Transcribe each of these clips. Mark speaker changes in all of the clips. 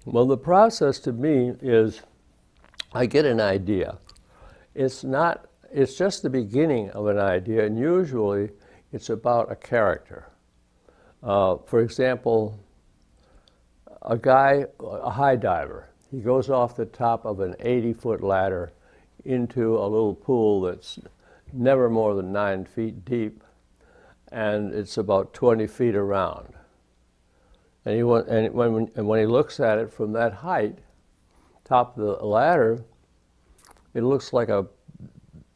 Speaker 1: Well, the process to me is I get an idea. It's just the beginning of an idea, and usually it's about a character. For example, a high diver, he goes off the top of an 80-foot ladder into a little pool that's never more than 9 feet deep, and it's about 20 feet around. And when he looks at it from that height, top of the ladder, it looks like a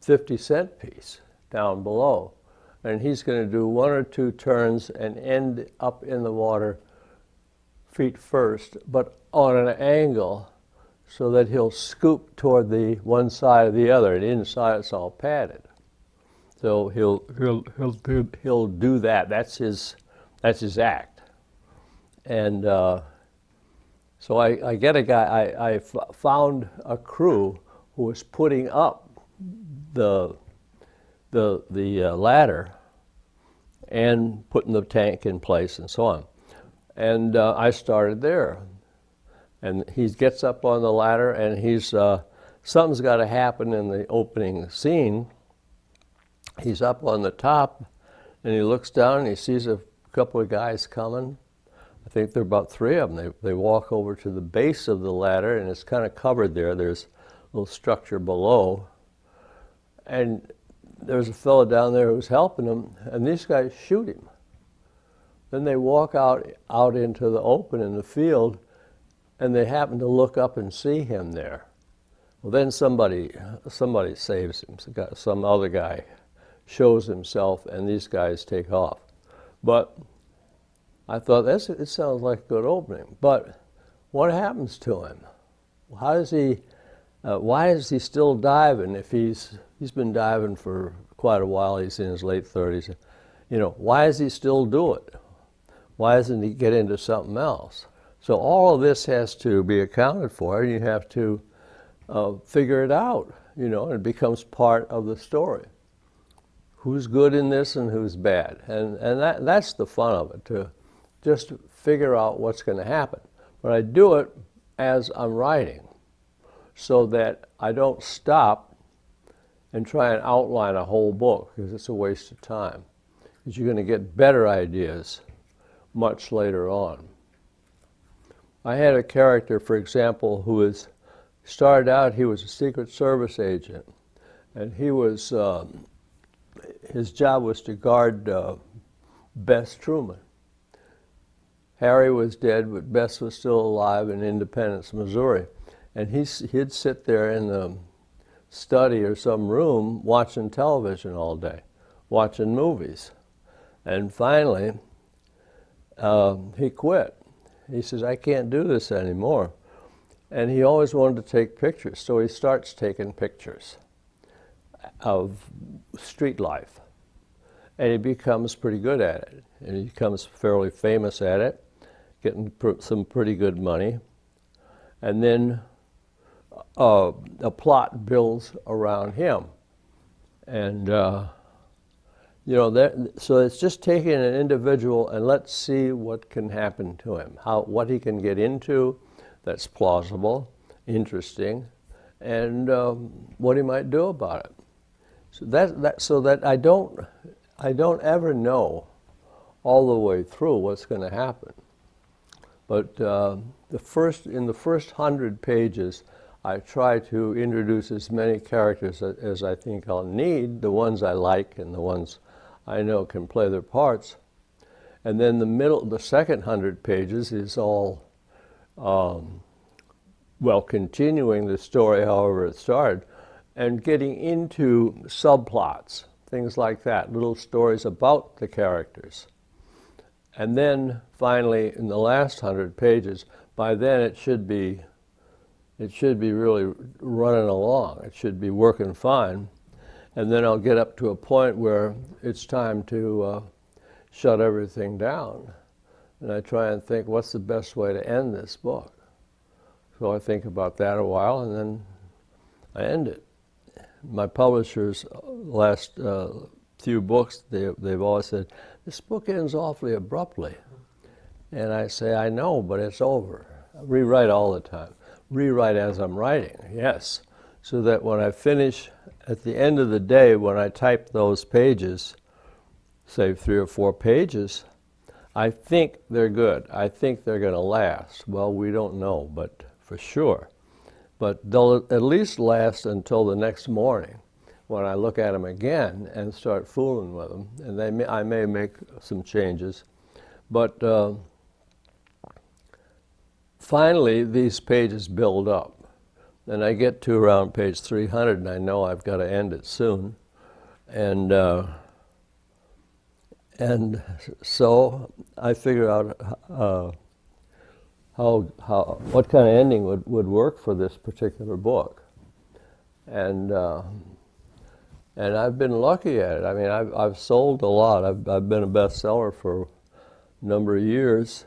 Speaker 1: 50-cent piece down below. And he's going to do 1 or 2 turns and end up in the water feet first, but on an angle so that he'll scoop toward the one side or the other, and inside it's all padded. So he'll do that. That's his act. And so I get a guy. I found a crew who was putting up the ladder and putting the tank in place and so on. And I started there. And he gets up on the ladder, and something's got to happen in the opening scene. He's up on the top, and he looks down, and he sees a couple of guys coming. I think there are about 3 of them. They walk over to the base of the ladder, and it's kind of covered there. There's a little structure below. And there's a fellow down there who's helping him, and these guys shoot him. Then they walk out into the open in the field, and they happen to look up and see him there. Well, then somebody saves him. Some other guy shows himself, and these guys take off. But I thought, it sounds like a good opening. But what happens to him? How does he? Why is he still diving if he's been diving for quite a while? He's in his late 30s. Why does he still do it? Why doesn't he get into something else? So all of this has to be accounted for, and you have to figure it out, and it becomes part of the story. Who's good in this and who's bad? And that's the fun of it, to just figure out what's going to happen. But I do it as I'm writing, so that I don't stop and try and outline a whole book, because it's a waste of time. Because you're going to get better ideas much later on. I had a character, for example, who started out, he was a Secret Service agent, and his job was to guard Bess Truman. Harry was dead, but Bess was still alive in Independence, Missouri. And he'd sit there in the study or some room watching television all day, watching movies. And finally, he quit. He says, I can't do this anymore. And he always wanted to take pictures, so he starts taking pictures of street life. And he becomes pretty good at it. And he becomes fairly famous at it, getting some pretty good money. And then a plot builds around him. And so it's just taking an individual and let's see what can happen to him, what he can get into that's plausible, interesting, and what he might do about it. So that I don't ever know all the way through what's going to happen. But in the first 100 pages, I try to introduce as many characters as I think I'll need, the ones I like and the ones I know can play their parts. And then the second 100 pages is all, continuing the story however it started, and getting into subplots, things like that, little stories about the characters. And then finally, in the last 100 pages, by then it should be really running along. It should be working fine. And then I'll get up to a point where it's time to shut everything down. And I try and think, what's the best way to end this book? So I think about that a while, and then I end it. My publishers, last few books, they've always said, this book ends awfully abruptly. And I say, I know, but it's over. Rewrite all the time. Rewrite as I'm writing, yes. So that when I finish, at the end of the day, when I type those pages, say 3 or 4 pages, I think they're good. I think they're going to last. Well, we don't know, but for sure. But they'll at least last until the next morning when I look at them again and start fooling with them. And I may make some changes. But finally, these pages build up. And I get to around page 300, and I know I've got to end it soon. And so I figure out what kind of ending would work for this particular book. And I've been lucky at it. I mean, I've sold a lot. I've been a bestseller for a number of years.